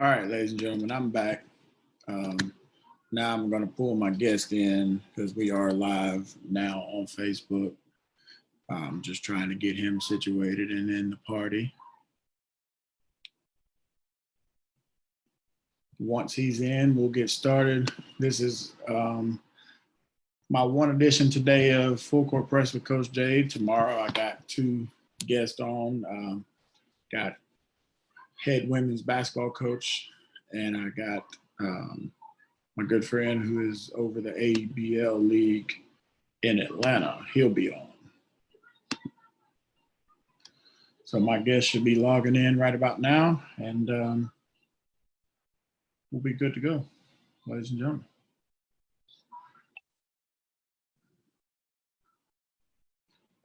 All right, ladies and gentlemen, I'm back. Now I'm going to pull my guest in because we are live now on Facebook. I'm just trying to get him situated and in the party. Once he's in, we'll get started. This is my one edition today of Full Court Press with Coach J. Tomorrow I got two guests on. Got head women's basketball coach, and I got my good friend who is over the ABL league in Atlanta. He'll be on. So my guest should be logging in right about now, and we'll be good to go, ladies and gentlemen.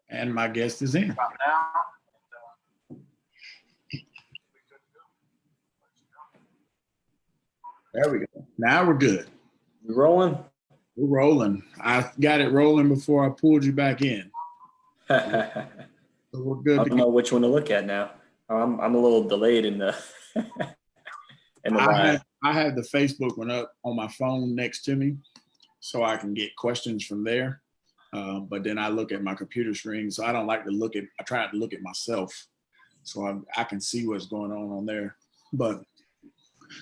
And my guest is in. There we go. Now we're good. You rolling? We're rolling. I got it rolling before I pulled you back in. So we're good. I don't know which one to look at now. I'm a little delayed in the I have the Facebook one up on my phone next to me, so I can get questions from there. But then I look at my computer screen, so I don't like to look at. I try to look at myself, so I can see what's going on there. But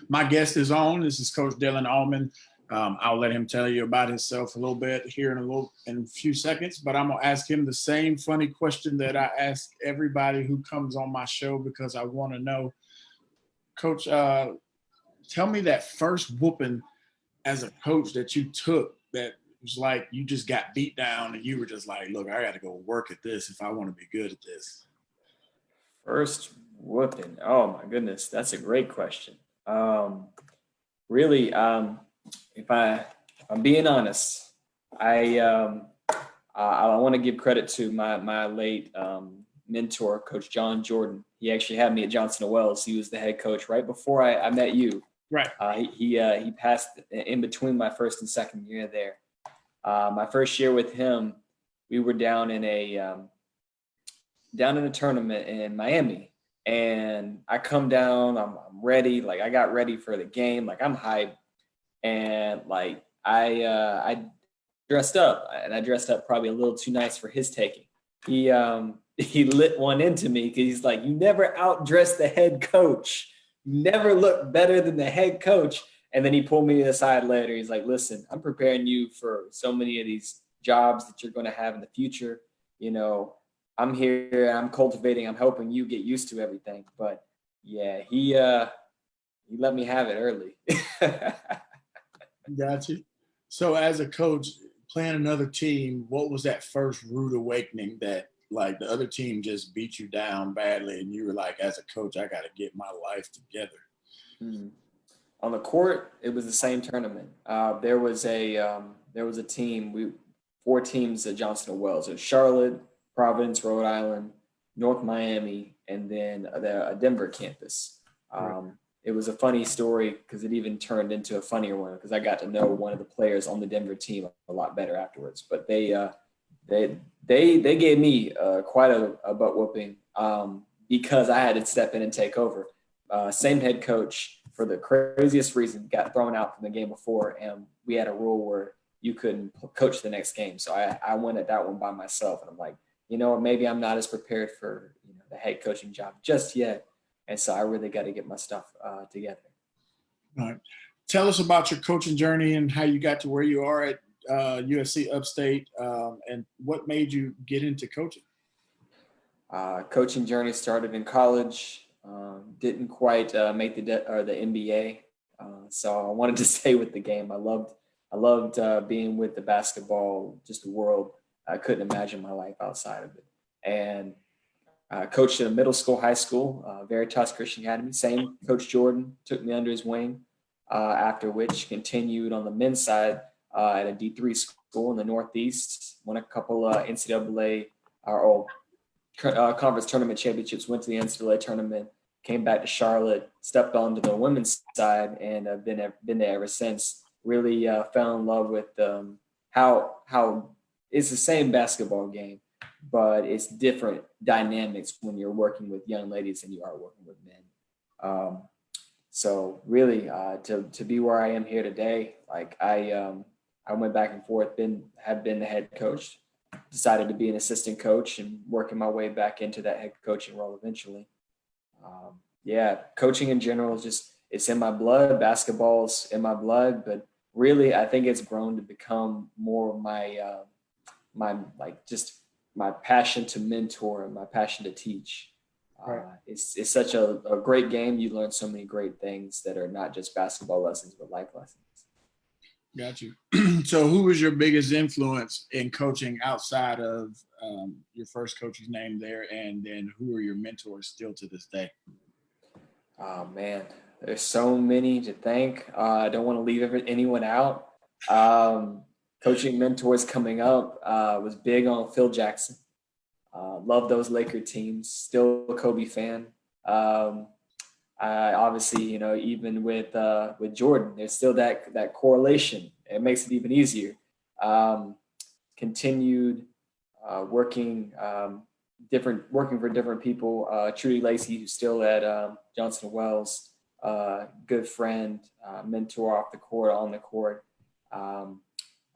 my guest is on. This is Coach Dylan Auman. I'll let him tell you about himself a little bit here in a few seconds, but I'm gonna ask him the same funny question that I ask everybody who comes on my show because I want to know, Coach. Tell me that first whooping as a coach that you took that was like you just got beat down and you were just like, look, I got to go work at this if I want to be good at this. First whooping. Oh my goodness, that's a great question. Really, if I'm being honest, I want to give credit to my late mentor, Coach John Jordan. He actually had me at Johnson & Wales. He was the head coach right before I met you. Right. He passed in between my first and second year there. My first year with him, we were down in a tournament in Miami, and I come down. I'm ready. Like I got ready for the game. Like I'm hyped, and like I dressed up, and I dressed up probably a little too nice for his taking. He lit one into me because he's like, "You never outdress the head coach. You never look better than the head coach." And then he pulled me aside later. He's like, "Listen, I'm preparing you for so many of these jobs that you're going to have in the future. You know, I'm here, I'm cultivating, I'm helping you get used to everything." But yeah, he let me have it early. Got you. So as a coach, playing another team, what was that first rude awakening that like the other team just beat you down badly and you were like, as a coach, I got to get my life together? On the court, it was the same tournament. There was a team, 4 teams at Johnson & Wales. It was Charlotte, Providence, Rhode Island, North Miami, and then the Denver campus. It was a funny story because it even turned into a funnier one because I got to know one of the players on the Denver team a lot better afterwards. But they gave me quite a butt whooping because I had to step in and take over. Same head coach, for the craziest reason, got thrown out from the game before, and we had a rule where you couldn't coach the next game. So I went at that one by myself, and I'm like, maybe I'm not as prepared for the head coaching job just yet. And so I really got to get my stuff together. All right. Tell us about your coaching journey and how you got to where you are at USC Upstate, and what made you get into coaching. Coaching journey started in college. Didn't quite make the NBA, so I wanted to stay with the game. I loved being with the basketball, just the world. I couldn't imagine my life outside of it. And coached in a middle school, high school, Veritas Christian Academy. Same Coach Jordan took me under his wing. After which continued on the men's side at a D3 school in the Northeast. Won a couple NCAA conference tournament championships. Went to the NCAA tournament. Came back to Charlotte. Stepped onto the women's side, and I've been there ever since. Really fell in love with how it's the same basketball game, but it's different dynamics when you're working with young ladies than you are working with men. So really, to be where I am here today, like I went back and forth, have been the head coach, decided to be an assistant coach, and working my way back into that head coaching role eventually. Yeah, coaching in general is just, it's in my blood. Basketball's in my blood, but really, I think it's grown to become more my like just my passion to mentor and my passion to teach. Right. It's such a great game. You learn so many great things that are not just basketball lessons, but life lessons. Got you. So who was your biggest influence in coaching outside of your first coach's name there? And then who are your mentors still to this day? Oh man, there's so many to thank. I don't want to leave anyone out. Coaching mentors coming up was big on Phil Jackson. Love those Laker teams. Still a Kobe fan. I obviously, even with Jordan, there's still that correlation. It makes it even easier. Continued working for different people. Trudy Lacey, who's still at Johnson Wells, good friend, mentor off the court, on the court.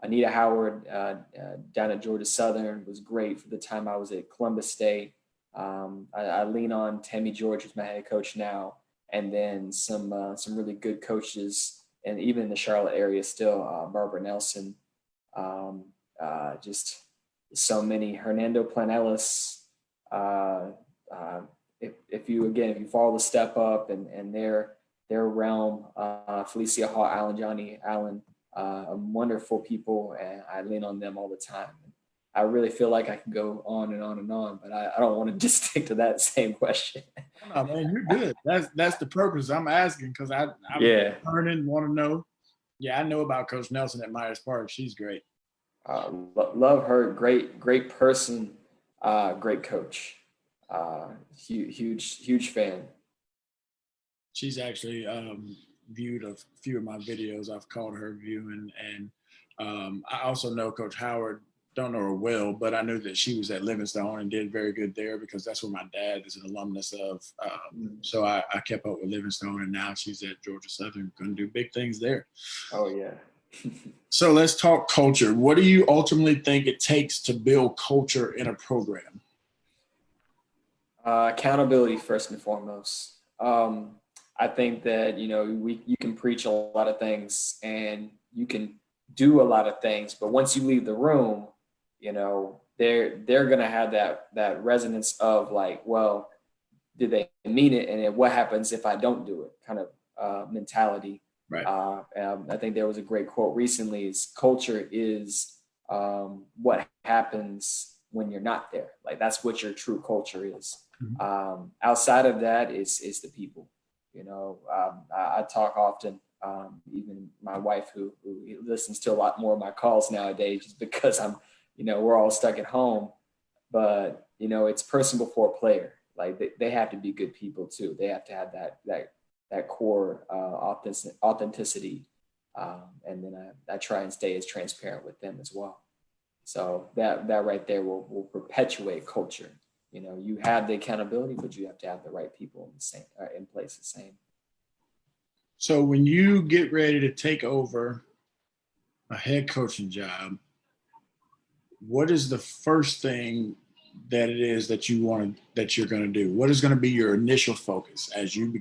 Anita Howard down at Georgia Southern was great for the time I was at Columbus State. I lean on Tammy George, who's my head coach now, and then some really good coaches, and even in the Charlotte area still, Barbara Nelson, just so many, Hernando Planelis. If you follow the Step Up and their realm, Felicia Hall, Johnny Allen, wonderful people, and I lean on them all the time. I really feel like I can go on and on and on, but I don't want to just stick to that same question. No, man, you're good. That's the purpose I'm asking, because I'm learning, want to know. Yeah, I know about Coach Nelson at Myers Park. She's great. Love her. Great person. Great coach. Huge fan. She's actually viewed a few of my videos. I've called her viewing, and I also know Coach Howard. Don't know her well, but I knew that she was at Livingstone and did very good there, because that's where my dad is an alumnus of. So I kept up with Livingstone, and now she's at Georgia Southern, going to do big things there. Oh, yeah. So let's talk culture. What do you ultimately think it takes to build culture in a program? Accountability first and foremost. I think that, you can preach a lot of things and you can do a lot of things, but once you leave the room, they're going to have that resonance of like, well, did they mean it? And what happens if I don't do it? Kind of mentality. Right. I think there was a great quote recently: is culture is what happens when you're not there. Like, that's what your true culture is. Mm-hmm. Outside of that is the people. I talk often, even my wife, who listens to a lot more of my calls nowadays, just because we're all stuck at home. But it's person before player. Like, they have to be good people too. They have to have that core authenticity, and then I try and stay as transparent with them as well. So that right there will perpetuate culture. You have the accountability, but you have to have the right people in place the same. So when you get ready to take over a head coaching job, what is the first thing that it is that you're going to do? What is going to be your initial focus as you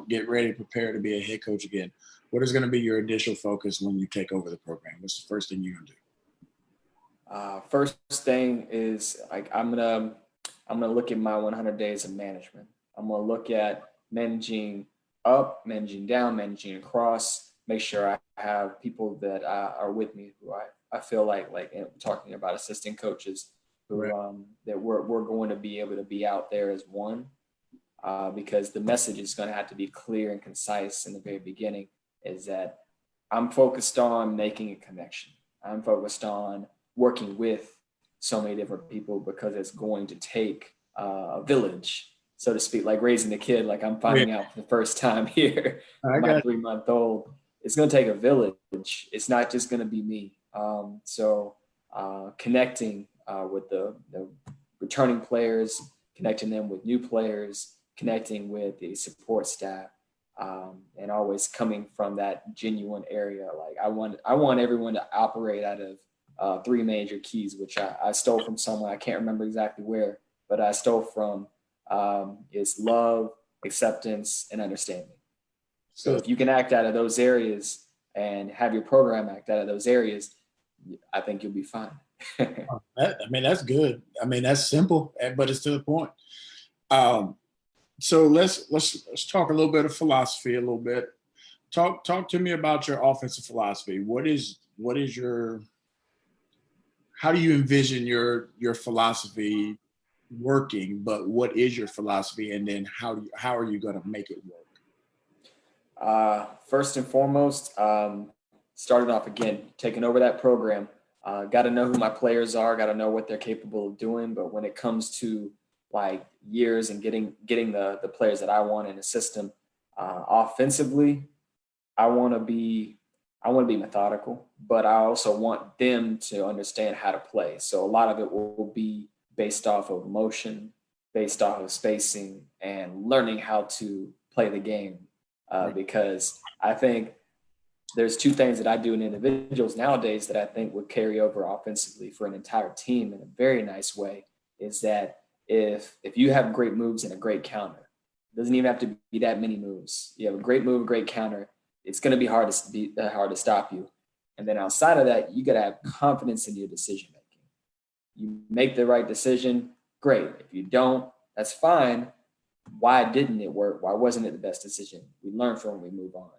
get ready, prepare to be a head coach again? What is going to be your initial focus when you take over the program? What's the first thing you're going to do? First thing is, like, I'm gonna look at my 100 days of management. I'm gonna look at managing up, managing down, managing across. Make sure I have people that are with me who I feel like talking about assistant coaches who right. That we're going to be able to be out there as one, because the message is going to have to be clear and concise in the very beginning. Is that I'm focused on making a connection. I'm focused on working with so many different people, because it's going to take a village, so to speak, like raising a kid, like I'm finding out for the first time here, my 3-month-old. It's going to take a village. It's not just going to be me. So connecting with the returning players, connecting them with new players, connecting with the support staff, and always coming from that genuine area. Like I want everyone to operate out of 3 major keys, which I stole from someone. I can't remember exactly where, but I stole from is love, acceptance, and understanding. So if you can act out of those areas and have your program act out of those areas, I think you'll be fine. That's good. I mean, that's simple, but it's to the point. So let's talk a little bit of philosophy, a little bit. Talk to me about your offensive philosophy. What is your, how do you envision your philosophy working, but what is your philosophy, and then how are you going to make it work? First and foremost, starting off again, taking over that program. Got to know who my players are, got to know what they're capable of doing. But when it comes to like years and getting the players that I want in the system, offensively, I want to be methodical, but I also want them to understand how to play. So a lot of it will be based off of motion, based off of spacing, and learning how to play the game. Because I think there's 2 things that I do in individuals nowadays that I think would carry over offensively for an entire team in a very nice way, is that if you have great moves and a great counter, it doesn't even have to be that many moves. You have a great move, a great counter, it's going to be hard to stop you. And then outside of that, you got to have confidence in your decision making. You make the right decision, great. If you don't, that's fine. Why didn't it work? Why wasn't it the best decision? We learn from it, we move on.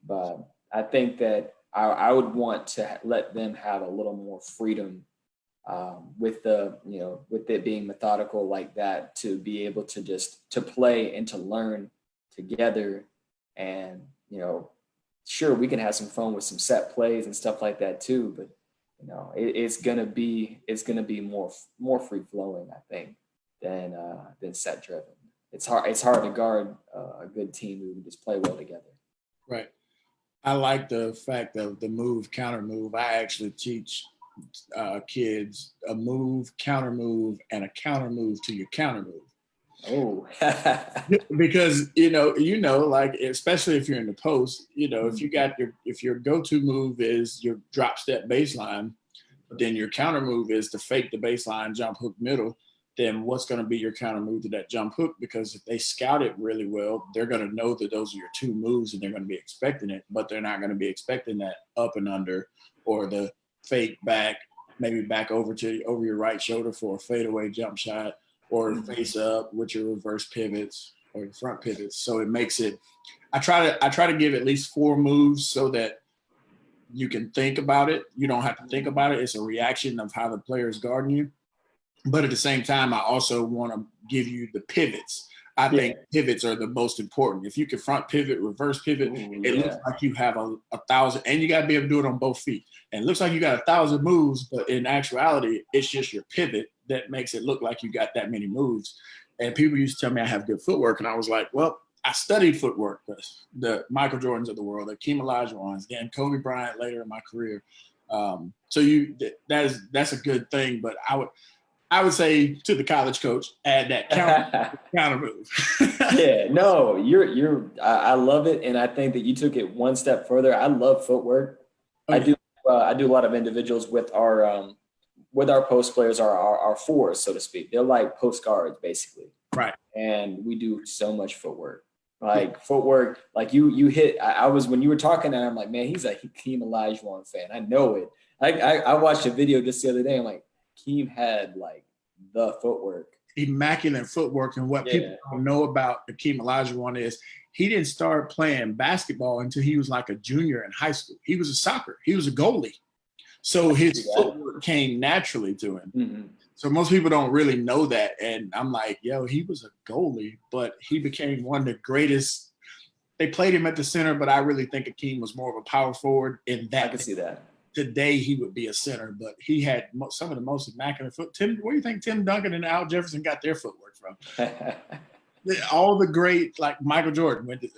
But I think that I would want to let them have a little more freedom with it being methodical like that, to be able to just to play and to learn together. And, sure, we can have some fun with some set plays and stuff like that too, but it's gonna be more free flowing, I think, than set driven. It's hard to guard a good team who can just play well together. Right. I like the fact of the move, counter move. I actually teach kids a move, counter move, and a counter move to your counter move. Oh, because like, especially if you're in the post, if your go-to move is your drop step baseline, but then your counter move is to fake the baseline jump hook middle, then what's going to be your counter move to that jump hook? Because if they scout it really well, they're going to know that those are your 2 moves, and they're going to be expecting it, but they're not going to be expecting that up and under, or the fake back, maybe back over your right shoulder for a fadeaway jump shot, or face up with your reverse pivots or your front pivots. So it makes it, I try to give at least 4 moves so that you can think about it. You don't have to think about it. It's a reaction of how the player is guarding you. But at the same time, I also want to give you the pivots. I think pivots are the most important. If you can front pivot, reverse pivot, it looks like you have a 1,000, and you got to be able to do it on both feet. And it looks like you got 1,000 moves, but in actuality, it's just your pivot that makes it look like you got that many moves. And people used to tell me I have good footwork, and I was like, well, I studied footwork. The Michael Jordans of the world, the Hakeem Olajuwons, then Kobe Bryant later in my career. So that's a good thing. But I would say to the college coach, add that counter move. Yeah, no, I love it, and I think that you took it one step further. I love footwork. Okay. I do a lot of individuals with our post players, our fours, so to speak. They're like post guards, basically. Right. And we do so much footwork. Footwork, like you hit. I was, when you were talking, and I'm like, man, he's a Hakeem Olajuwon fan. I know it. I watched a video just the other day. I'm like, Hakeem had like the footwork, immaculate footwork. And what people don't know about Hakeem Olajuwon is he didn't start playing basketball until he was like a junior in high school. He was a goalie. So his footwork came naturally to him. Mm-hmm. So most people don't really know that. And I'm like, he was a goalie, but he became one of the greatest. They played him at the center, but I really think Hakeem was more of a power forward in that. I can see that. Today he would be a center, but he had some of the most immaculate foot. Where do you think Tim Duncan and Al Jefferson got their footwork from? All the great, like Michael Jordan went to,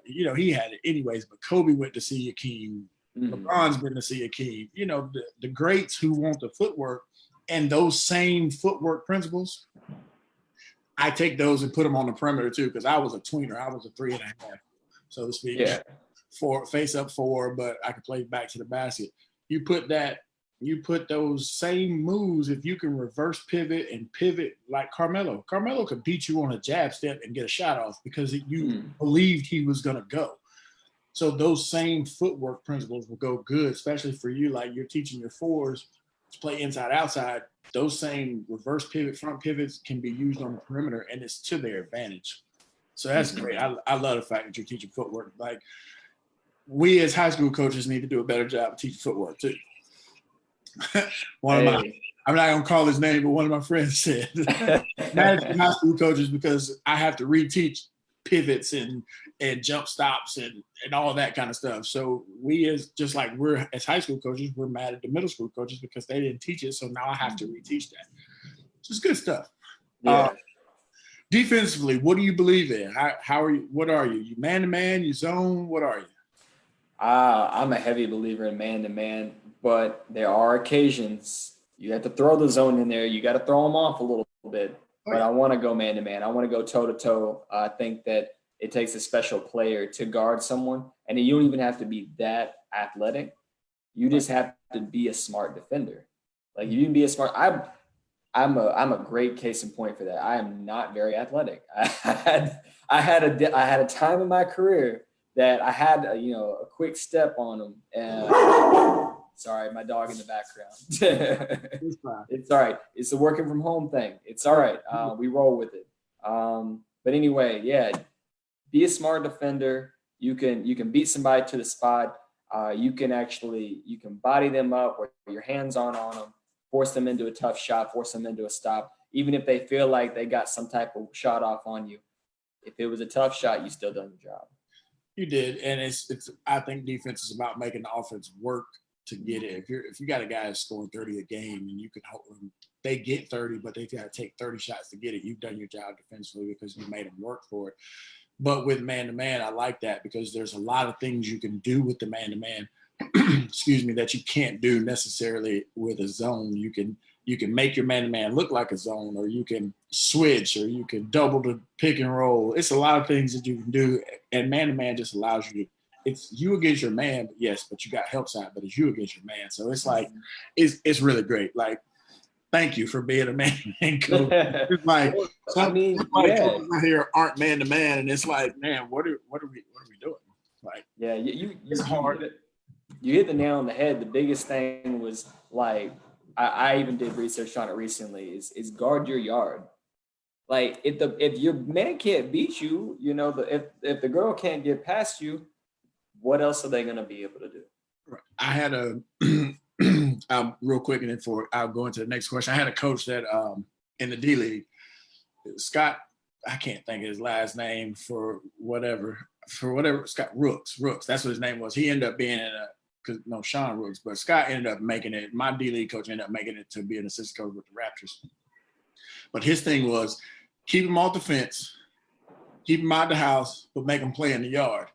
he had it anyways, but Kobe went to see Hakeem. Mm-hmm. LeBron's been to see Hakeem. The greats who want the footwork and those same footwork principles, I take those and put them on the perimeter too, because I was a tweener. I was a 3.5. so to speak. Yeah. For face up four, but I can play back to the basket. You put those same moves, if you can reverse pivot and pivot like Carmelo. Carmelo could beat you on a jab step and get a shot off because you believed he was going to go. So those same footwork principles will go good, especially for you, like you're teaching your fours to play inside, outside. Those same reverse pivot, front pivots can be used on the perimeter, and it's to their advantage. So that's great. I love the fact that you're teaching footwork. Like, we as high school coaches need to do a better job of teaching footwork too. I'm not going to call his name, but one of my friends said, managing high school coaches, because I have to reteach pivots and jump stops and all that kind of stuff. So we're as high school coaches, we're mad at the middle school coaches because they didn't teach it. So now I have to reteach that. So it's good stuff. Yeah. Defensively, what do you believe in? How are you? What are you? You man-to-man, you zone? What are you? I'm a heavy believer in man-to-man, but there are occasions you have to throw the zone in there. You got to throw them off a little bit. But I want to go man-to-man. I want to go toe-to-toe. I think that it takes a special player to guard someone, and you don't even have to be that athletic. You just have to be a smart defender. Like, you can be a smart. I'm a great case in point for that. I am not very athletic. I had a time in my career that I had a quick step on them. And sorry, my dog in the background. It's all right. It's a working from home thing. It's all right. We roll with it. But anyway, yeah, be a smart defender. You can beat somebody to the spot. You can body them up where your hands aren't on them, force them into a tough shot, force them into a stop, even if they feel like they got some type of shot off on you. If it was a tough shot, you still done the job. You did, and it's. I think defense is about making the offense work to get it. If you got a guy that's scoring 30 a game and you can hold them, they get 30, but they've got to take 30 shots to get it. You've done your job defensively because you made them work for it. But with man-to-man, I like that because there's a lot of things you can do with the man-to-man, excuse me, that you can't do necessarily with a zone. You can make your man-to-man look like a zone, or you can switch, or you can double the pick and roll. It's a lot of things that you can do, and man-to-man just allows you to. It's you against your man, but you got help side, but it's you against your man. So it's like, it's really great. Like, thank you for being a man coach. It's like coaches out here aren't man to man, and it's like, man, what are we doing? Like, yeah, it's hard. You hit the nail on the head. The biggest thing was, like, I even did research on it recently. Is guard your yard. Like, if your man can't beat you, if the girl can't get past you, what else are they going to be able to do? I had a real quick, and then I'll go into the next question. I had a coach that in the D League, Scott, I can't think of his last name for whatever, Scott Rooks. That's what his name was. He ended up being Sean Rooks, but Scott ended up making it. My D League coach ended up making it to be an assistant coach with the Raptors. But his thing was keep him off the fence, keep him out the house, but make him play in the yard.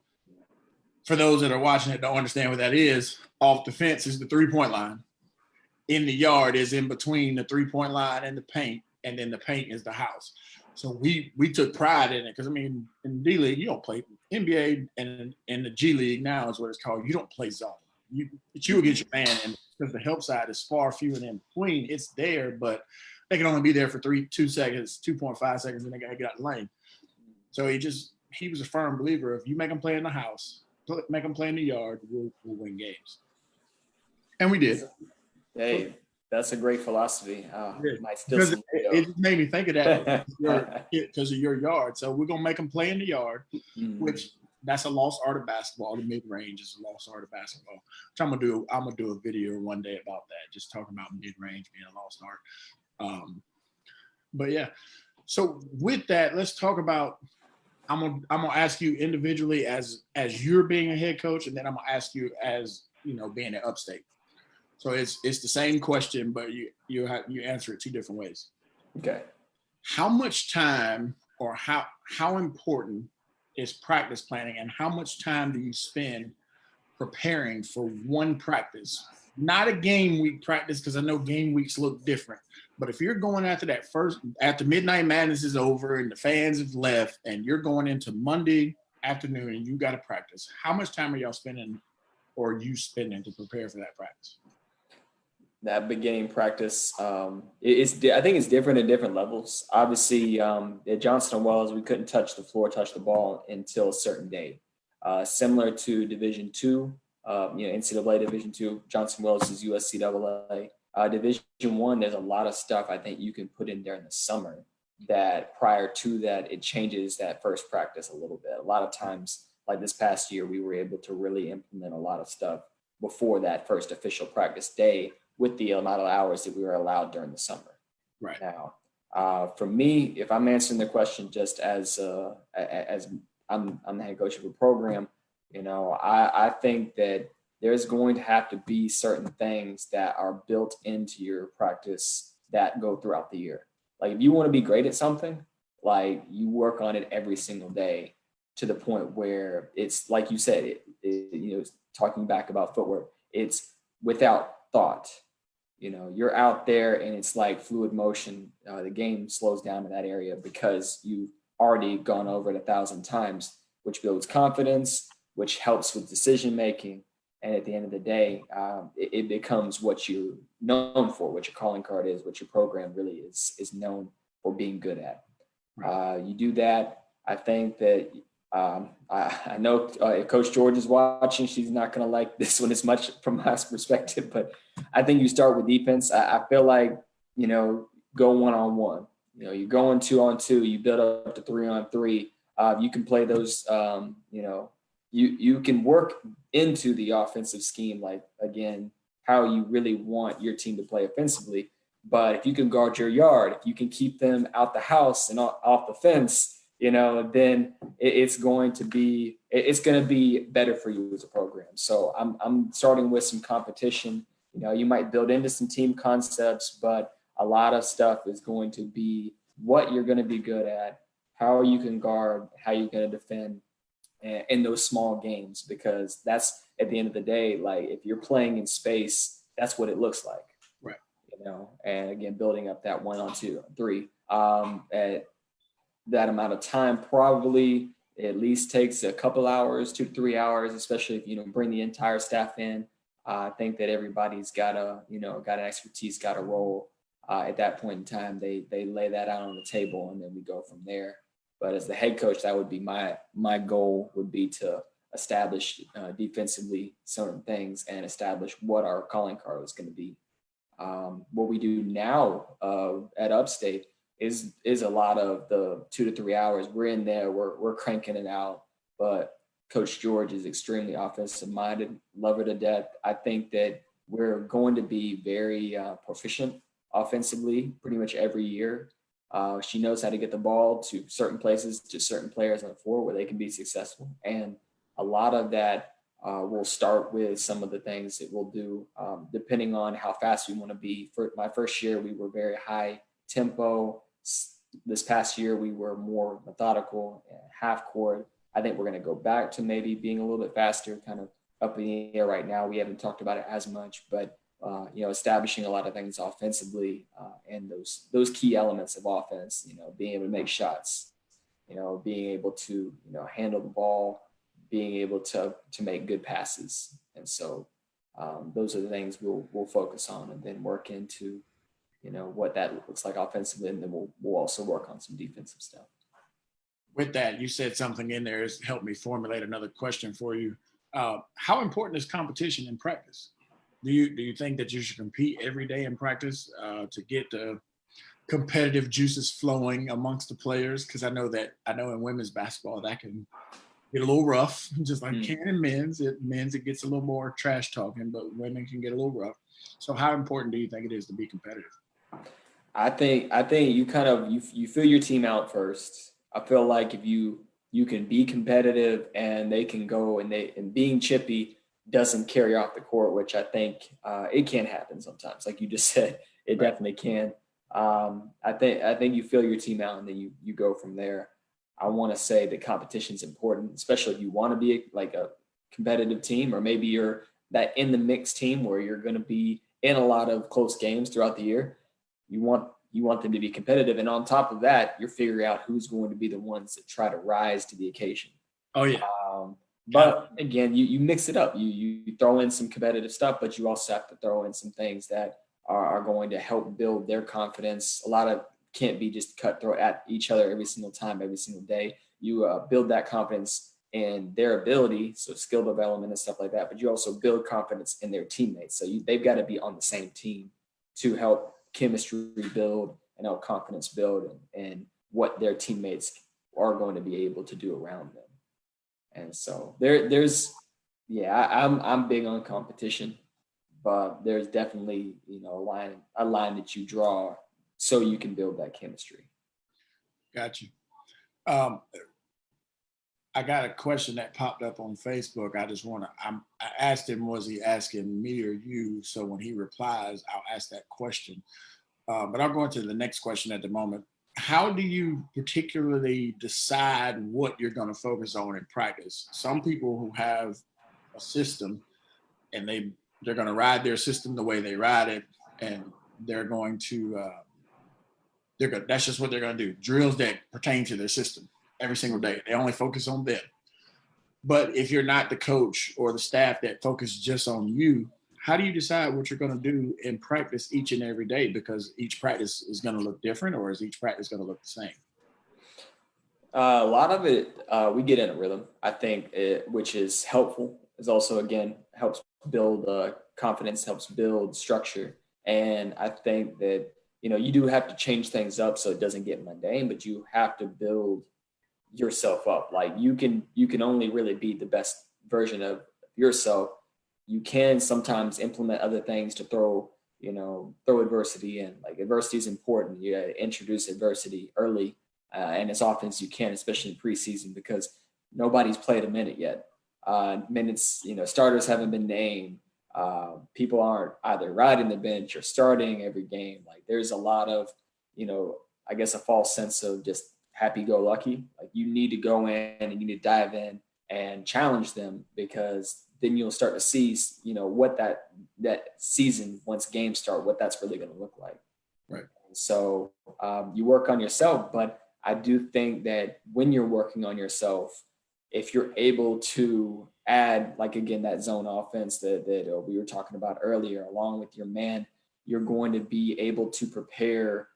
For those that are watching it don't understand what that is, off the fence is the 3-point line. In the yard is in between the 3-point line and the paint, and then the paint is the house. So we took pride in it because, I mean, in D League, you don't play. NBA and in the G League now is what it's called. You don't play zone. It's you against your man, and because the help side is far fewer and in between, it's there, but they can only be there for 2 seconds, 2.5 seconds, and they got to get out the lane. So he was a firm believer of you make them play in the house, make them play in the yard, we'll win games. And we did. Hey, that's a great philosophy. Because it just made me think of that because of your yard. So we're going to make them play in the yard, which that's a lost art of basketball. The mid-range is a lost art of basketball, which I'm gonna do a video one day about that, just talking about mid-range being a lost art. But yeah, so with that, let's talk about I'm gonna ask you individually as you're being a head coach, and then I'm gonna ask you as being at Upstate. So it's the same question, but you answer it 2 different ways. Okay. How much time, or how important is practice planning, and how much time do you spend preparing for one practice? Not a game week practice, because I know game weeks look different. But if you're going after Midnight Madness is over and the fans have left, and you're going into Monday afternoon and you got to practice, how much time are y'all spending or you spending to prepare for that practice? That beginning practice, I think it's different at different levels. Obviously, at Johnston Wells, we couldn't touch the floor, touch the ball until a certain day. Similar to Division II, NCAA Division II, Johnston Wells is USC AA. Division I, there's a lot of stuff I think you can put in there in the summer that prior to that, it changes that first practice a little bit. A lot of times, like this past year, we were able to really implement a lot of stuff before that first official practice day with the amount of hours that we were allowed during the summer. Right. Now, for me, if I'm answering the question just as I'm the head coach of a program, I think that there's going to have to be certain things that are built into your practice that go throughout the year. Like if you want to be great at something, like you work on it every single day to the point where it's like you said, talking back about footwork, it's without thought. You're out there and it's like fluid motion. The game slows down in that area because you've already gone over it 1,000 times, which builds confidence, which helps with decision making. And at the end of the day, it becomes what you're known for, what your calling card is, what your program really is known for being good at. You do that. I think that I know if Coach George is watching, she's not going to like this one as much from my perspective, but I think you start with defense. I feel like, go one-on-one. You go in 2-on-2, you build up to 3-on-3. You can play those, you can work into the offensive scheme, like, again, how you really want your team to play offensively. But if you can guard your yard, if you can keep them out the house and off the fence, then it's going to be better for you as a program. So I'm starting with some competition. You might build into some team concepts, but a lot of stuff is going to be what you're going to be good at, how you can guard, how you're going to defend in those small games, because that's at the end of the day, like if you're playing in space, that's what it looks like. Right. And again, building up that 1-on-2, 3. At that amount of time probably at least takes a couple hours, 2 to 3 hours, especially if you bring the entire staff in. I think that everybody's got an expertise, got a role. At that point in time, they lay that out on the table, and then we go from there. But as the head coach, that would be my goal would be to establish defensively certain things and establish what our calling card is going to be. What we do now at Upstate is a lot of the 2 to 3 hours. We're in there, we're cranking it out. But Coach George is extremely offensive minded, love her to death. I think that we're going to be very proficient offensively pretty much every year. She knows how to get the ball to certain places, to certain players on the floor where they can be successful. And a lot of that will start with some of the things that we'll do depending on how fast we want to be. For my first year, we were very high tempo. This past year, we were more methodical, half court. I think we're going to go back to maybe being a little bit faster, kind of up in the air right now. We haven't talked about it as much, but establishing a lot of things offensively and those key elements of offense, being able to make shots, being able to, handle the ball, being able to make good passes. And so those are the things we'll focus on and then work into, what that looks like offensively. And then we'll also work on some defensive stuff. With that, you said something in there that's helped me formulate another question for you. How important is competition in practice? Do you think that you should compete every day in practice to get the competitive juices flowing amongst the players? Because I know in women's basketball that can get a little rough, just like can in men's. It gets a little more trash talking, but women can get a little rough. So how important do you think it is to be competitive? I think you kind of you fill your team out first. I feel like if you can be competitive and they can go and being chippy doesn't carry off the court, which I think it can happen sometimes. Like you just said, it definitely can. I think you fill your team out and then you go from there. I want to say that competition is important, especially if you want to be like a competitive team, or maybe you're that in the mix team where you're going to be in a lot of close games throughout the year. You want them to be competitive. And on top of that, you're figuring out who's going to be the ones that try to rise to the occasion. Oh yeah. But again, you mix it up. You throw in some competitive stuff, but you also have to throw in some things that are going to help build their confidence. A lot of can't be just cutthroat at each other every single time, every single day. You build that confidence in their ability, so skill development and stuff like that. But you also build confidence in their teammates. So they've got to be on the same team to help chemistry build and help confidence build and what their teammates are going to be able to do around them. And so I'm big on competition, but there's definitely, a line that you draw so you can build that chemistry. Got you. I got a question that popped up on Facebook. I asked him, was he asking me or you? So when he replies, I'll ask that question. But I'll go into the next question at the moment. How do you particularly decide what you're going to focus on in practice? Some people who have a system and they're going to ride their system the way they ride it, and they're going to that's just what they're going to do. Drills that pertain to their system every single day. They only focus on them. But if you're not the coach or the staff that focus just on you, how do you decide what you're going to do in practice each and every day? Because each practice is going to look different, or is each practice going to look the same? A lot of it, we get in a rhythm, I think, which is helpful. Is also, again, helps build confidence, helps build structure. And I think that, you do have to change things up so it doesn't get mundane, but you have to build yourself up. Like you can only really be the best version of yourself. You can sometimes implement other things to throw adversity in. Like adversity is important. You gotta introduce adversity early and as often as you can, especially in preseason, because nobody's played a minute yet. Minutes, starters haven't been named. People aren't either riding the bench or starting every game. Like there's a lot of, I guess a false sense of just happy-go-lucky. Like you need to go in and you need to dive in and challenge them, because then you'll start to see, what that season, once games start, what that's really going to look like. Right. So you work on yourself, but I do think that when you're working on yourself, if you're able to add, like, again, that zone offense that we were talking about earlier, along with your man, you're going to be able to prepare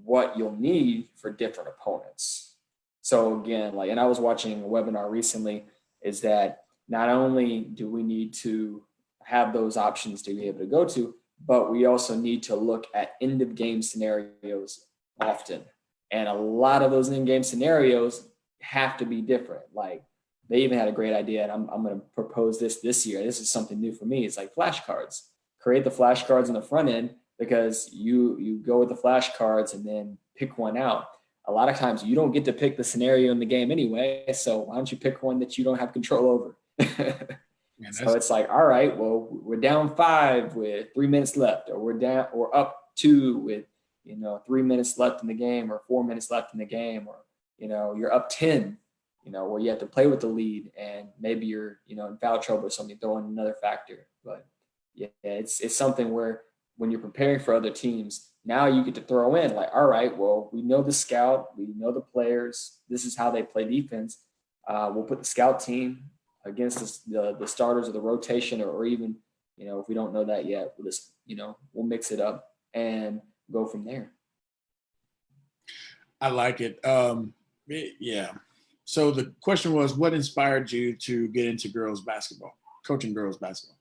what you'll need for different opponents. So again, and I was watching a webinar recently, is that not only do we need to have those options to be able to go to, but we also need to look at end of game scenarios often. And a lot of those end game scenarios have to be different. Like they even had a great idea, and I'm going to propose this year. This is something new for me. It's like flashcards. Create the flashcards in the front end, because you go with the flashcards and then pick one out. A lot of times you don't get to pick the scenario in the game anyway. So why don't you pick one that you don't have control over? So it's like, all right, well, we're down 5 with 3 minutes left, or we're up 2 with, 3 minutes left in the game, or 4 minutes left in the game, or, you're up 10, where you have to play with the lead, and maybe you're, in foul trouble or something, throw in another factor. But yeah, it's something where when you're preparing for other teams, now you get to throw in like, all right, well, we know the scout, we know the players, this is how they play defense. We'll put the scout team against the starters of the rotation, or even, if we don't know that yet, we'll just, we'll mix it up and go from there. I like it. Yeah. So the question was, what inspired you to get into girls basketball, coaching girls basketball?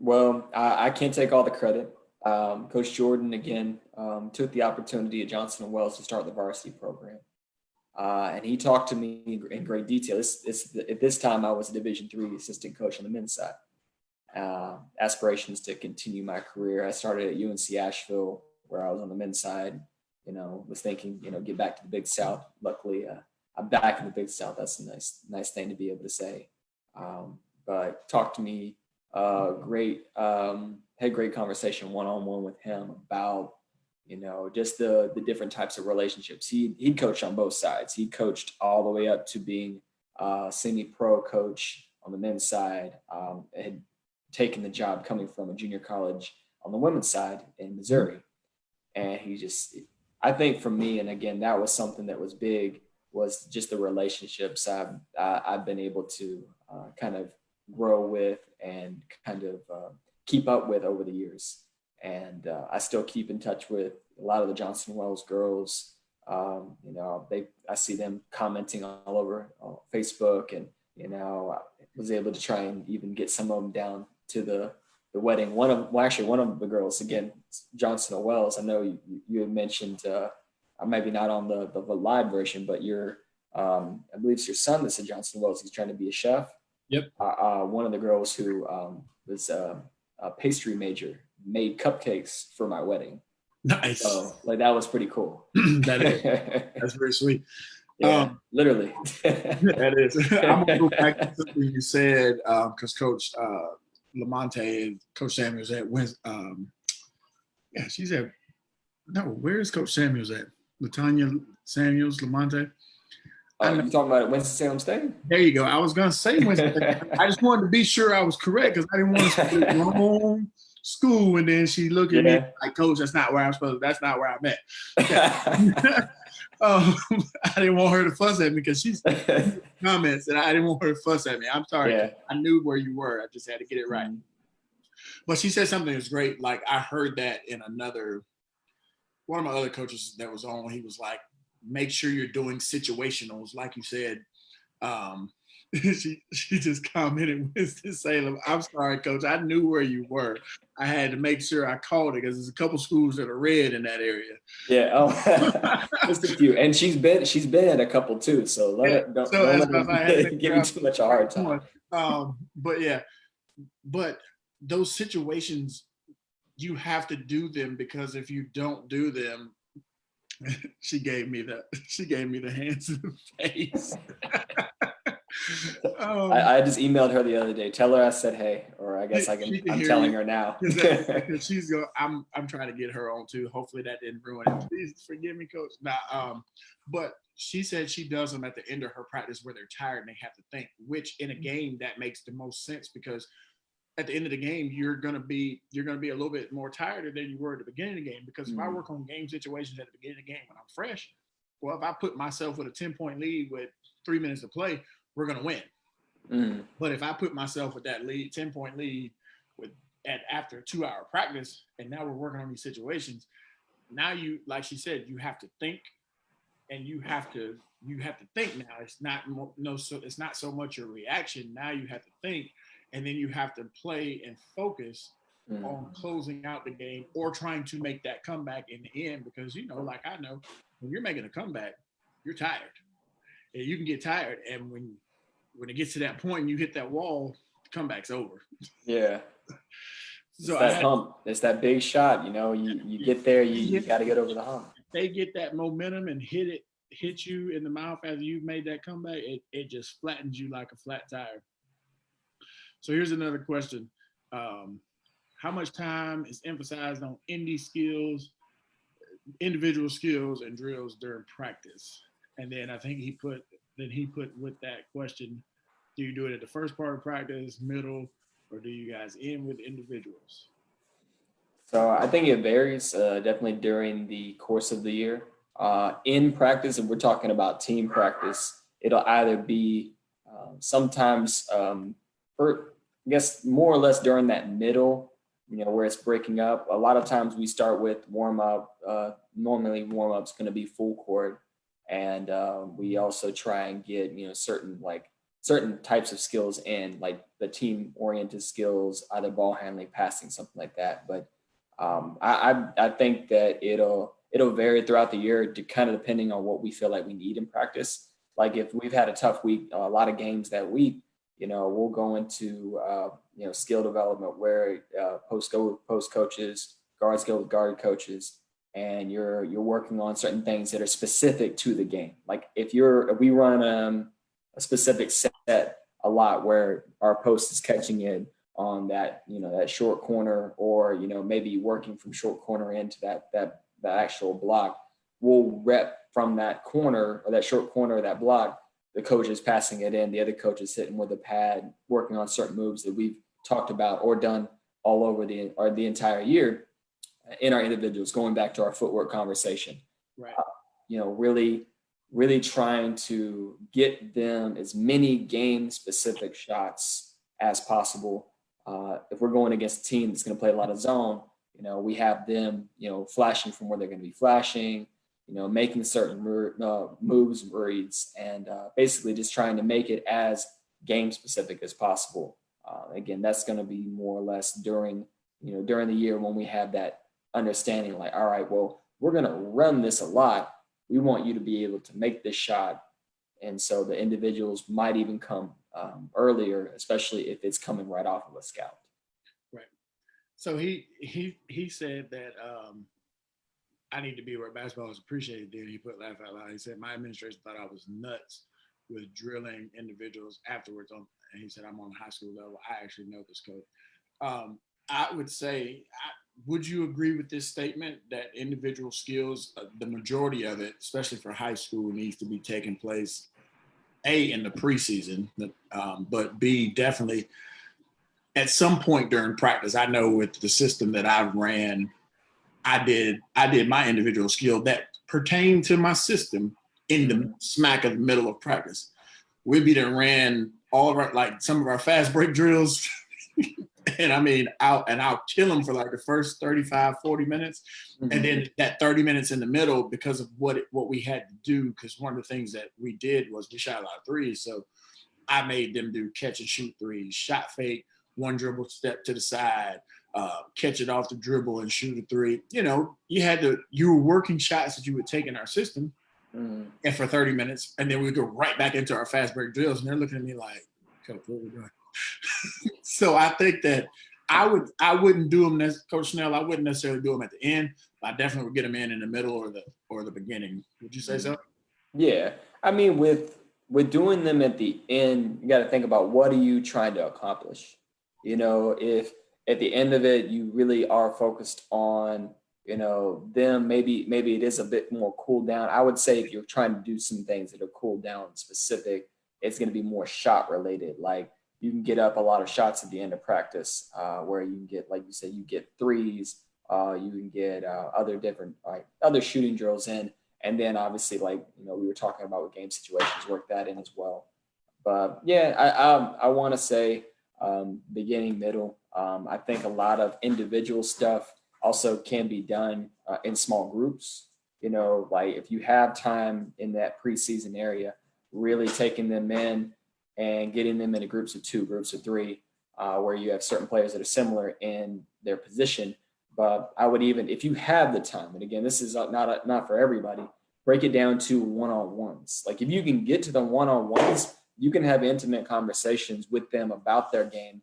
Well, I can't take all the credit. Coach Jordan, again, took the opportunity at Johnson & Wells to start the varsity program. And he talked to me in great detail. At this time, I was a Division III assistant coach on the men's side. Aspirations to continue my career. I started at UNC Asheville, where I was on the men's side. Was thinking, get back to the Big South. Luckily, I'm back in the Big South. That's a nice thing to be able to say. But talked to me, had great conversation one-on-one with him about, just the different types of relationships. He'd coached on both sides. He coached all the way up to being a semi-pro coach on the men's side. Had taken the job coming from a junior college on the women's side in Missouri. And I think for me, and again, that was something that was big, was just the relationships I've been able to kind of grow with and kind of keep up with over the years. And I still keep in touch with a lot of the Johnson Wells girls. I see them commenting all over Facebook, and I was able to try and even get some of them down to the wedding. One of the girls, again, Johnson Wells. I know you had mentioned, maybe not on the live version, but I believe it's your son that's at Johnson Wells. He's trying to be a chef. Yep. One of the girls who was a pastry major made cupcakes for my wedding. Nice. So that was pretty cool. That's very sweet. Yeah, literally. That is. I'm gonna go back to something you said, because Coach Lamonte and Coach Samuels at she's at. No, where is Coach Samuels at? Latanya Samuels, Lamonte. You talking about Winston-Salem State? There you go. I was gonna say Winston. I just wanted to be sure I was correct because I didn't want to say wrong school, and then she looked at me like, Coach, that's not where I'm supposed to. That's not where I'm at. I didn't want her to fuss at me because she's comments, and I didn't want her to fuss at me. I'm sorry. Yeah. I knew where you were. I just had to get it right. Mm-hmm. But she said something that was great. Like, I heard that in one of my other coaches that was on. He was like, make sure you're doing situationals, like you said. She just commented, Winston-Salem. I'm sorry, Coach. I knew where you were. I had to make sure I called it because there's a couple schools that are red in that area. Yeah. Oh, just a few. And she's been at a couple too. So don't give me too much a hard time. But those situations, you have to do them, because if you don't do them, she gave me the hands in the face. I just emailed her the other day. Tell her I said hey, or I guess I'm telling her now. She's going. I'm trying to get her on too. Hopefully that didn't ruin it. Please forgive me, Coach. But she said she does them at the end of her practice where they're tired and they have to think. Which in a game that makes the most sense, because at the end of the game you're gonna be a little bit more tired than you were at the beginning of the game. Because if I work on game situations at the beginning of the game when I'm fresh, well, if I put myself with a 10-point lead with 3 minutes to play, we're going to win. Mm. But if I put myself with that 10-point lead after a 2-hour practice, and now we're working on these situations, now you, like she said, you have to think, and you have to think now. It's not so much your reaction. Now you have to think, and then you have to play and focus on closing out the game or trying to make that comeback in the end. Because, like I know, when you're making a comeback, you're tired. And you can get tired, and when it gets to that point and you hit that wall, the comeback's over. Yeah. So hump. It's that big shot. You get there, you got to get over the hump. If they get that momentum and hit you in the mouth as you've made that comeback, it just flattens you like a flat tire. So here's another question. How much time is emphasized on individual skills and drills during practice? And then I think he put with that question, do you do it at the first part of practice, middle, or do you guys end with individuals? So I think it varies definitely during the course of the year. In practice, if we're talking about team practice, it'll either be sometimes, I guess more or less during that middle, where it's breaking up. A lot of times we start with warm up. Normally warm up's going to be full court. And we also try and get, certain types of skills in, like the team-oriented skills, either ball handling, passing, something like that. But I think that it'll vary throughout the year, kind of depending on what we feel like we need in practice. Like if we've had a tough week, a lot of games that week, we'll go into skill development where post coaches, guards go with guard coaches. And you're working on certain things that are specific to the game. Like if we run a specific set a lot where our post is catching it on that that short corner, or maybe working from short corner into that actual block, we'll rep from that corner or that short corner of that block. The coach is passing it in, the other coach is sitting with a pad, working on certain moves that we've talked about or done all over the entire year. In our individuals, going back to our footwork conversation, right? Really really trying to get them as many game specific shots as possible. If we're going against a team that's going to play a lot of zone, we have them, flashing from where they're going to be flashing, making certain moves, reads, and basically just trying to make it as game specific as possible. Again, that's going to be more or less during the year when we have that understanding, like, all right, well, we're going to run this a lot. We want you to be able to make this shot. And so the individuals might even come earlier, especially if it's coming right off of a scout. Right. So he said that I need to be where basketball is appreciated. Then he put laugh out loud. He said my administration thought I was nuts with drilling individuals afterwards. And he said I'm on a high school level. I actually know this coach. I would say, would you agree with this statement that individual skills, the majority of it, especially for high school, needs to be taking place, A, in the preseason, but B, definitely at some point during practice? I know with the system that I ran, I did my individual skill that pertained to my system in the smack of the middle of practice. We'd be done ran all of our, like some of our fast break drills. And I mean, I'll kill them for like the first 35, 40 minutes. Mm-hmm. And then that 30 minutes in the middle, because of what we had to do, because one of the things that we did was we shot a lot of threes. So I made them do catch and shoot threes, shot fake, one dribble step to the side, catch it off the dribble and shoot a three. You were working shots that you would take in our system and for 30 minutes. And then we go right back into our fast break drills. And they're looking at me like, Coach, what are we doing? So I think that I wouldn't do them, Coach Snell. I wouldn't necessarily do them at the end. But I definitely would get them in the middle or the beginning. Would you say so? Yeah, I mean, with doing them at the end, you got to think about what are you trying to accomplish. If at the end of it you really are focused on them, maybe it is a bit more cool down. I would say if you're trying to do some things that are cool down specific, it's going to be more shot related. Like, you can get up a lot of shots at the end of practice where you can get, like you said, you get threes, you can get other different other shooting drills in. And then obviously, like, we were talking about with game situations, work that in as well. But yeah, I want to say beginning, middle. I think a lot of individual stuff also can be done in small groups. Like if you have time in that preseason area, really taking them in and getting them into groups of 2, groups of 3, where you have certain players that are similar in their position. But I would even, if you have the time, and again, this is not for everybody, break it down to one-on-ones. Like if you can get to the one-on-ones, you can have intimate conversations with them about their game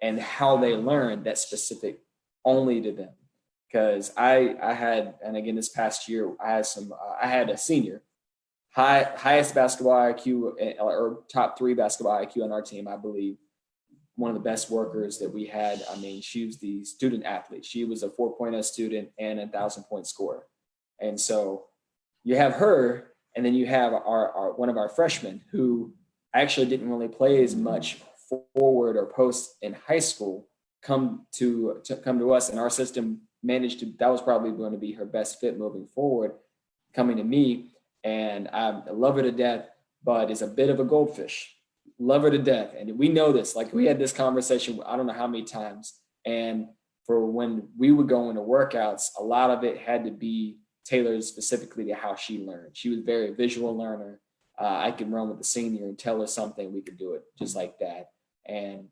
and how they learn that's specific only to them. Because I had, and again, this past year, I had a senior, highest basketball IQ or top 3 basketball IQ on our team, I believe. One of the best workers that we had. I mean, she was the student athlete. She was a 4.0 student and a 1,000-point scorer. And so you have her, and then you have our one of our freshmen who actually didn't really play as much forward or post in high school come to us, and our system managed to, that was probably going to be her best fit moving forward, coming to me. And I love her to death, but is a bit of a goldfish. Love her to death. And we know this, like we had this conversation, I don't know how many times. And for when we would go into workouts, a lot of it had to be tailored specifically to how she learned. She was a very visual learner. I could run with the senior and tell her something, we could do it just like that. And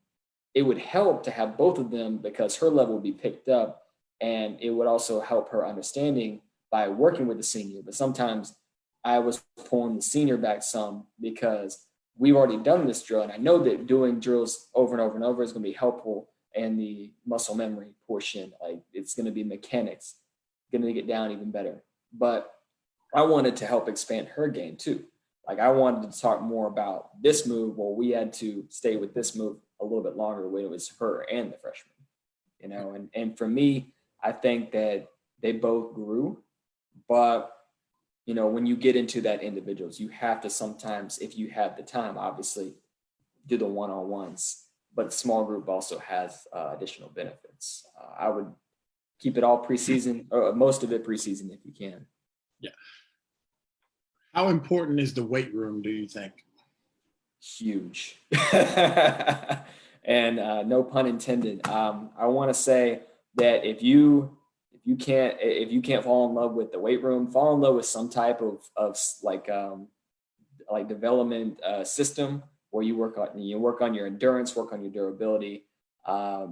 it would help to have both of them because her level would be picked up, and it would also help her understanding by working with the senior. But sometimes I was pulling the senior back some because we've already done this drill. And I know that doing drills over and over and over is going to be helpful in the muscle memory portion. Like it's going to be mechanics, going to get down even better. But I wanted to help expand her game too. Like I wanted to talk more about this move. Well, we had to stay with this move a little bit longer when it was her and the freshman, and for me, I think that they both grew, but when you get into that individuals, you have to sometimes, if you have the time, obviously do the one-on-ones, but small group also has additional benefits. I would keep it all preseason, or most of it preseason if you can. Yeah. How important is the weight room, do you think? Huge. And no pun intended. I want to say that if you can't fall in love with the weight room, fall in love with some type of like development system where you work on your endurance, work on your durability,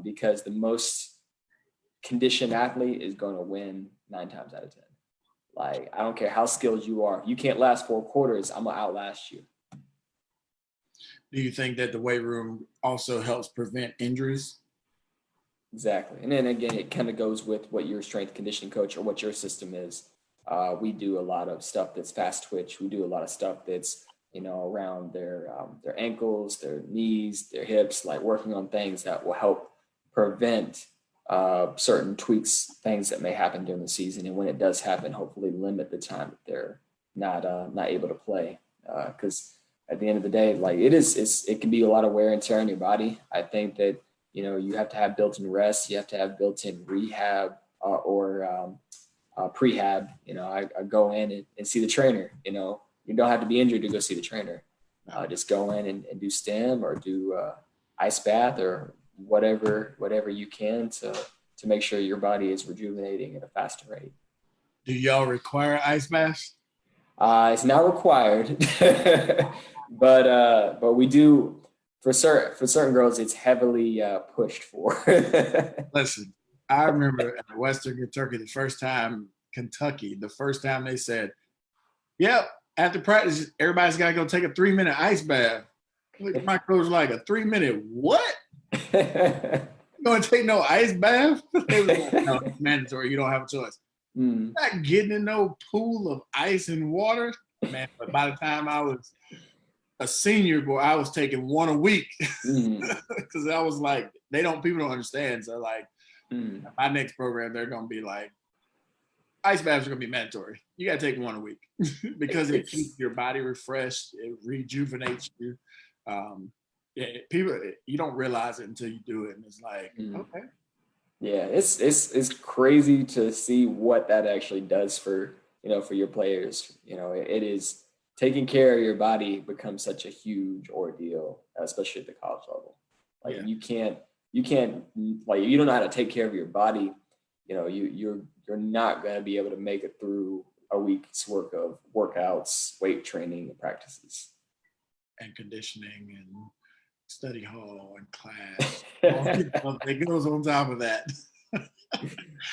because the most conditioned athlete is going to win 9 times out of 10. Like, I don't care how skilled you are. If you can't last 4 quarters, I'm gonna outlast you. Do you think that the weight room also helps prevent injuries? Exactly. And then again, it kind of goes with what your strength conditioning coach or what your system is. We do a lot of stuff that's fast twitch. We do a lot of stuff that's, around their ankles, their knees, their hips, like working on things that will help prevent certain tweaks, things that may happen during the season. And when it does happen, hopefully limit the time that they're not able to play. Because at the end of the day, like it can be a lot of wear and tear on your body. I think that, you have to have built-in rest. You have to have built-in rehab or prehab. I go in and see the trainer. You don't have to be injured to go see the trainer. Just go in and do stem or do ice bath or whatever you can to make sure your body is rejuvenating at a faster rate. Do y'all require ice baths? It's not required, but we do for certain girls. It's heavily pushed for. Listen, I remember at Western Kentucky the first time they said, "Yep, after practice, everybody's got to go take a 3-minute ice bath." My coach was like, "A 3-minute what? You going to take no ice bath?" They was like, "No, it's mandatory. You don't have a choice." Not getting in no pool of ice and water, man. But by the time I was a senior, boy, I was taking one a week because I was like, people don't understand. So like, my next program, they're gonna be like, ice baths are gonna be mandatory. You gotta take one a week because it keeps your body refreshed. It rejuvenates you. People, you don't realize it until you do it, and it's like, okay. Yeah, it's crazy to see what that actually does for your players. It is taking care of your body becomes such a huge ordeal, especially at the college level. Like you can't like you don't know how to take care of your body. You're not going to be able to make it through a week's work of workouts, weight training, and practices, and conditioning and study hall and class. It goes on top of that.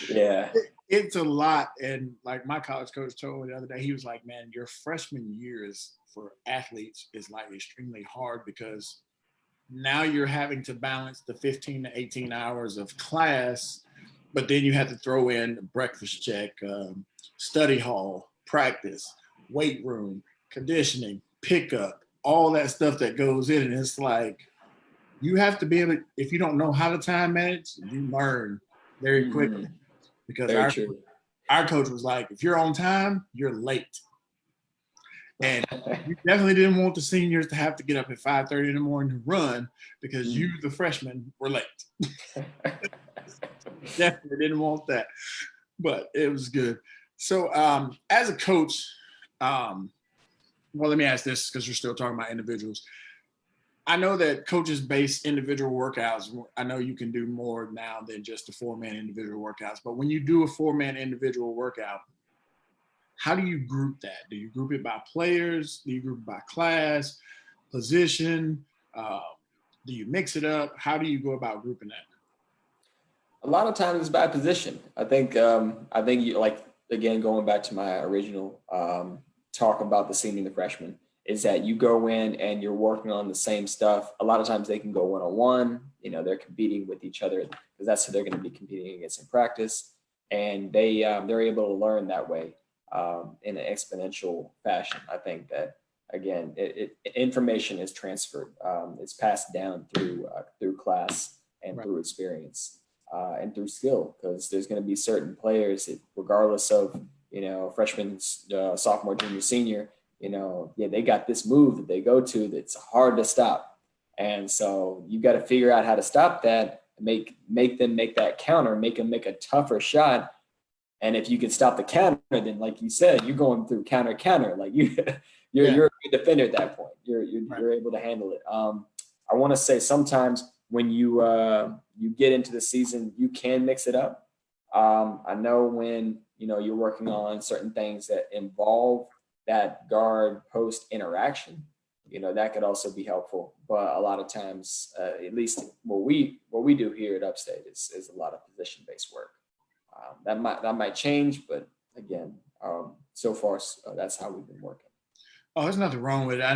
Yeah. It's a lot. And like my college coach told me the other day, he was like, "Man, your freshman years for athletes is like extremely hard because now you're having to balance the 15 to 18 hours of class, but then you have to throw in the breakfast check, study hall, practice, weight room, conditioning, pickup, all that stuff that goes in." And it's like, you have to be able to, if you don't know how to time manage, you learn very quickly. Because our coach was like, if you're on time, you're late. And you definitely didn't want the seniors to have to get up at 5:30 in the morning to run because you, the freshmen, were late. Definitely didn't want that. But it was good. So as a coach, well, let me ask this because we're still talking about individuals. I know that coaches base individual workouts. I know you can do more now than just the 4-man individual workouts. But when you do a 4-man individual workout, how do you group that? Do you group it by players? Do you group it by class, position? Do you mix it up? How do you go about grouping that? A lot of times it's by position. I think you, like, again, going back to my original talk about the senior and the freshman, is that you go in and you're working on the same stuff. A lot of times they can go one-on-one, they're competing with each other because that's who they're going to be competing against in practice. And they're able to learn that way in an exponential fashion. I think that, again, information is transferred. It's passed down through class and through experience and through skill, because there's going to be certain players that, regardless of, freshman, sophomore, junior, senior, they got this move that they go to that's hard to stop. And so you got to figure out how to stop that, make them make that counter, make them make a tougher shot. And if you can stop the counter, then like you said, you're going through counter. Like you're Yeah. you're a defender at that point. You're Right. able to handle it. I want to say sometimes when you get into the season, you can mix it up. I know when you're working on certain things that involve that guard post interaction, that could also be helpful. But a lot of times, at least what we do here at Upstate is a lot of position based work. That might change, but again, so far that's how we've been working. Oh, there's nothing wrong with it. I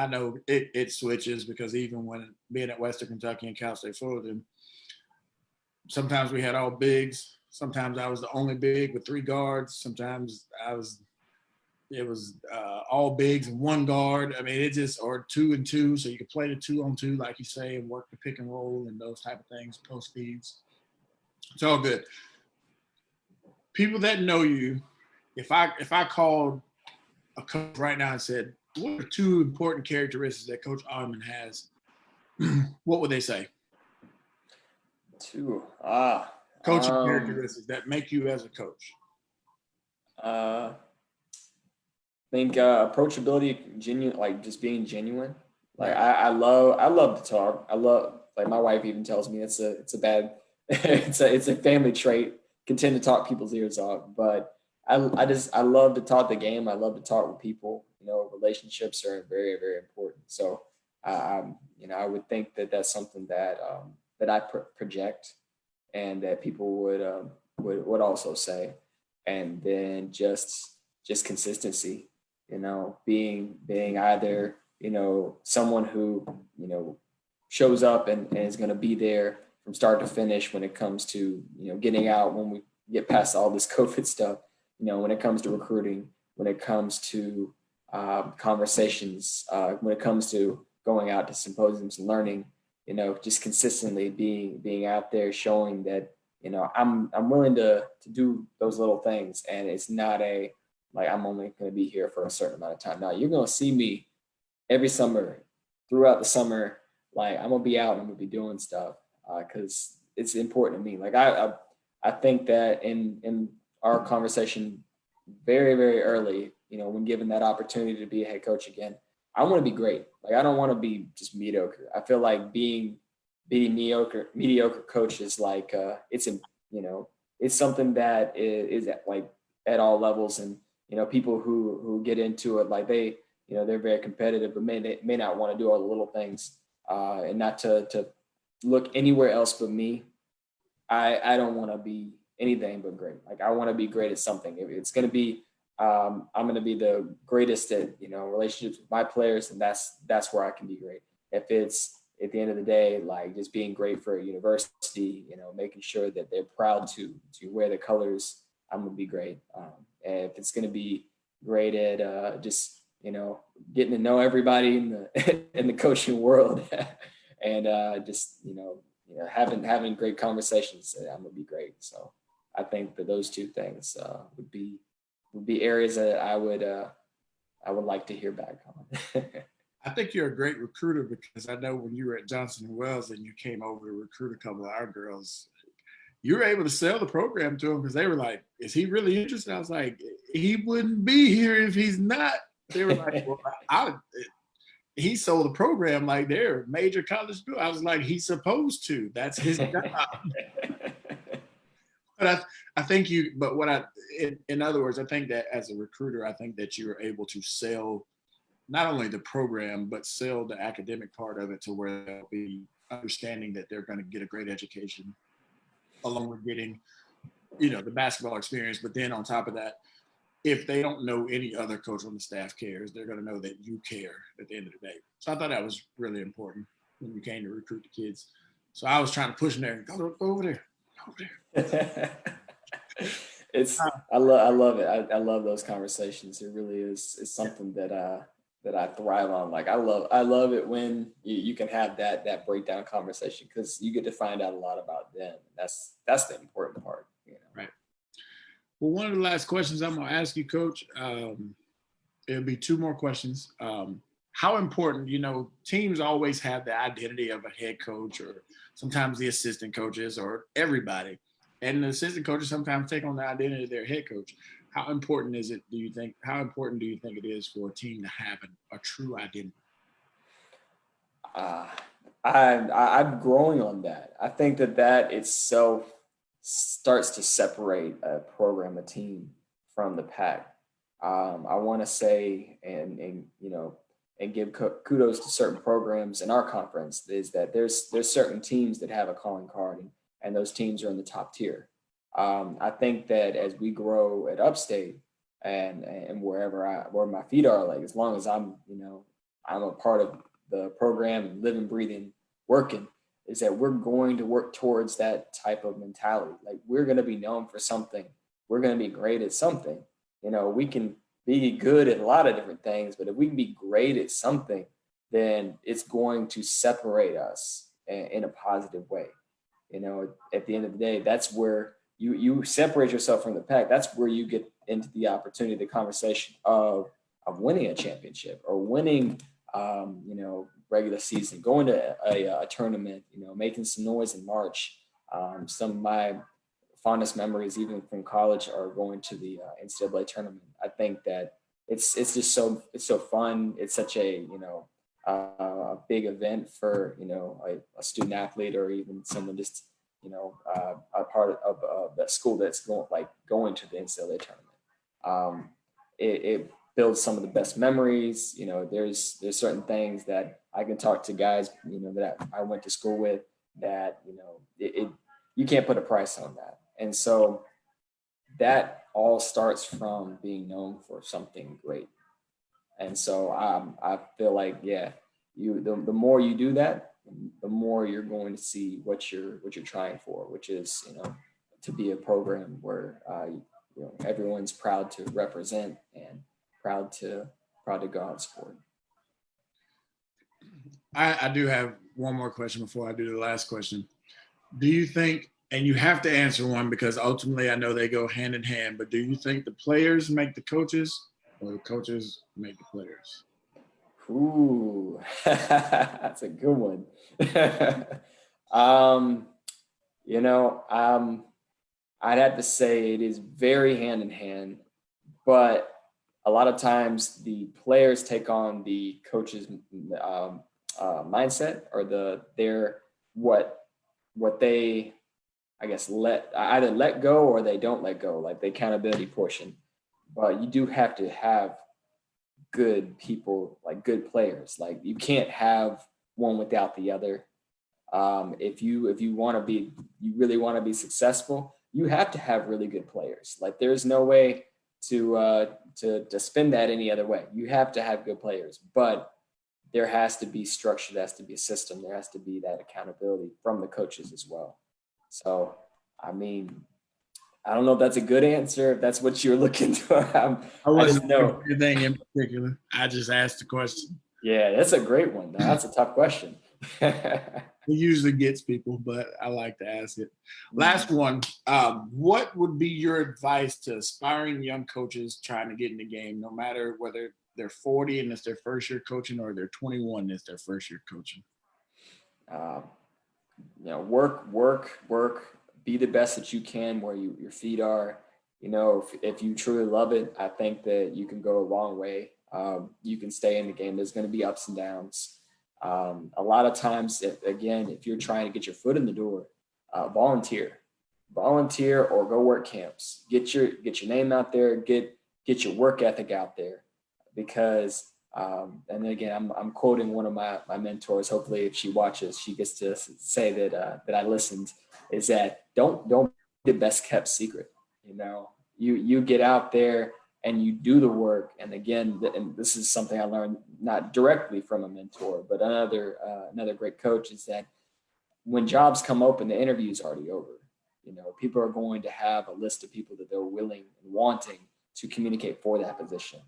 know it switches because even when being at Western Kentucky and Cal State Fullerton, sometimes we had all bigs. Sometimes I was the only big with 3 guards. Sometimes it was all bigs and 1 guard. I mean, or 2 and 2. So you could play the 2-on-2, like you say, and work the pick and roll and those type of things, post feeds. It's all good. People that know you, if I called a coach right now and said, what are 2 important characteristics that Coach Auman has, what would they say? 2. Coaching characteristics that make you as a coach. I think approachability, genuine, like just being genuine. Like I love to talk. I love, like my wife even tells me it's a bad it's a family trait. Continue to talk people's ears off, but I love to talk the game. I love to talk with people. Relationships are very, very important. So I would think that that's something that I project, and that people would also say. And then just consistency, being either someone who shows up and is going to be there from start to finish when it comes to getting out when we get past all this COVID stuff, when it comes to recruiting, when it comes to conversations, when it comes to going out to symposiums and learning, just consistently being out there, showing that I'm willing to do those little things, and it's not like I'm only going to be here for a certain amount of time. Now you're going to see me every summer, throughout the summer. Like I'm gonna be out and I'm gonna be doing stuff because it's important to me. Like I think that in our conversation very, very early, when given that opportunity to be a head coach again, I want to be great. Like I don't want to be just mediocre. I feel like being mediocre coach is like it's something that is like at all levels, and people who get into it, like they're very competitive, but may not want to do all the little things and not to look anywhere else but me. I don't want to be anything but great. Like I want to be great at something. If it's going to be, I'm going to be the greatest at relationships with my players, and that's where I can be great. If it's at the end of the day, like just being great for a university, making sure that they're proud to wear the colors, I'm gonna be great. And if it's gonna be great at just getting to know everybody in the in the coaching world, and just having great conversations, I'm gonna be great. So I think that those 2 things would be areas that I would like to hear back on. I think you're a great recruiter, because I know when you were at Johnson & Wells and you came over to recruit a couple of our girls, you were able to sell the program to them, because they were like, is he really interested? I was like, he wouldn't be here if he's not. They were like, well, he sold the program like they're a major college school. I was like, he's supposed to. That's his job. But I think in other words, I think that as a recruiter, I think that you're able to sell not only the program, but sell the academic part of it to where they'll be understanding that they're going to get a great education along with getting, the basketball experience. But then on top of that, if they don't know any other coach on the staff cares, they're going to know that you care at the end of the day. So I thought that was really important when we came to recruit the kids. So I was trying to push them there. Go over there. Go over there. I love it. I love those conversations. It really is. It's something that I thrive on. Like I love it when you can have that breakdown conversation, because you get to find out a lot about them. That's the important part. Right. Well, one of the last questions I'm going to ask you, Coach, it'll be 2 more questions. How important, teams always have the identity of a head coach, or sometimes the assistant coaches, or everybody. and the assistant coaches sometimes take on the identity of their head coach. How important is it, do you think, how important do you think it is for a team to have a true identity? Uh, I'm growing on that. I think that itself starts to separate a program, a team from the pack. I want to say, and you know, and give kudos to certain programs in our conference, is that there's certain teams that have a calling card, and those teams are in the top tier. I think that as we grow at Upstate and where my feet are, like as long as I'm a part of the program and living, breathing, working, is that we're going to work towards that type of mentality. Like we're going to be known for something. We're going to be great at something. You know, we can be good at a lot of different things, but if we can be great at something, then it's going to separate us in a positive way. You know, at the end of the day, that's where you separate yourself from the pack. That's where you get into the opportunity, the conversation of winning a championship or winning, regular season, going to a tournament, making some noise in March. Some of my fondest memories, even from college, are going to the NCAA tournament. I think that it's just so fun. It's such a a big event for a student athlete or even someone just a part of the school that's going to the NCAA tournament. It builds some of the best memories. There's certain things that I can talk to guys that I went to school with that you can't put a price on that. And so that all starts from being known for something great. And so I feel like, the more you do that, the more you're going to see what you're trying for, which is, to be a program where, everyone's proud to represent and proud to go out and support. I do have one more question before I do the last question. Do you think, and you have to answer one because ultimately I know they go hand in hand, but do you think the players make the coaches or the coaches make the players? Ooh, that's a good one. I'd have to say it is very hand in hand, but a lot of times the players take on the coach's mindset or what they, I guess, either let go or they don't let go, like the accountability portion. But you do have to have good people, like good players. Like you can't have one without the other. If you really want to be successful, you have to have really good players. Like there's no way to spin that any other way. You have to have good players, but there has to be structure, there has to be a system, there has to be that accountability from the coaches as well. So, I mean, I don't know if that's a good answer, if that's what you're looking for. I wasn't know anything in particular. I just asked the question. Yeah, that's a great one. No, that's a tough question. It usually gets people, but I like to ask it. Last one. What would be your advice to aspiring young coaches trying to get in the game, no matter whether they're 40 and it's their first year coaching or they're 21 and it's their first year coaching? Work, be the best that you can where your feet are. If you truly love it, I think that you can go a long way. You can stay in the game. There's going to be ups and downs. A lot of times, if you're trying to get your foot in the door, volunteer or go work camps. Get your name out there. Get your work ethic out there, because and again, I'm quoting one of my mentors. Hopefully, if she watches, she gets to say that I listened. Is that don't be the best kept secret. You get out there and you do the work. And again, and this is something I learned not directly from a mentor, but another great coach, is that when jobs come open, the interview is already over. People are going to have a list of people that they're willing and wanting to communicate for that position.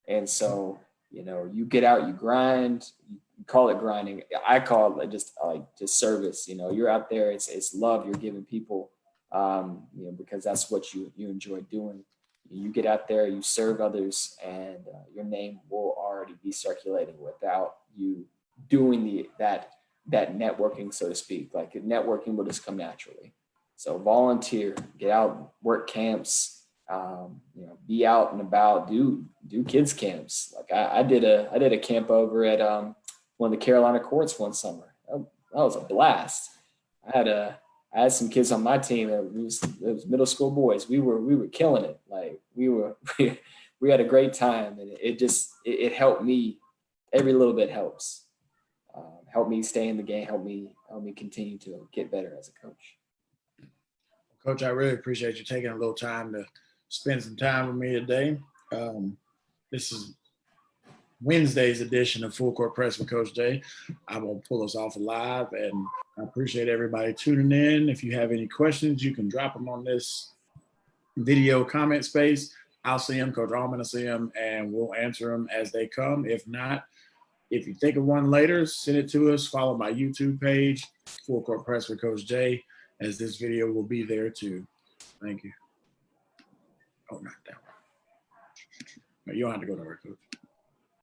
And so, you get out, you grind, you call it grinding. I call it just service. You're out there, it's love you're giving people, because that's what you enjoy doing. You get out there, you serve others, and your name will already be circulating without you doing that networking, so to speak. Like networking will just come naturally. So volunteer, get out, work camps, be out and about, do kids camps. Like I did a camp over at one of the Carolina courts one summer. That was a blast. I had some kids on my team. It was middle school boys. We were killing it. Like we had a great time, and it helped me. Every little bit helps. Help me stay in the game. Help me continue to get better as a coach. Coach, I really appreciate you taking a little time to spend some time with me today. This is Wednesday's edition of Full Court Press with Coach Day. I'm going to pull us off live, and I appreciate everybody tuning in. If you have any questions, you can drop them on this video comment space. I'll see them, Coach Auman will see them, and we'll answer them as they come. If not, if you think of one later, send it to us. Follow my YouTube page, Full Court Press with Coach J, as this video will be there too. Thank you. Oh, not that one. No, you don't have to go to work, Coach.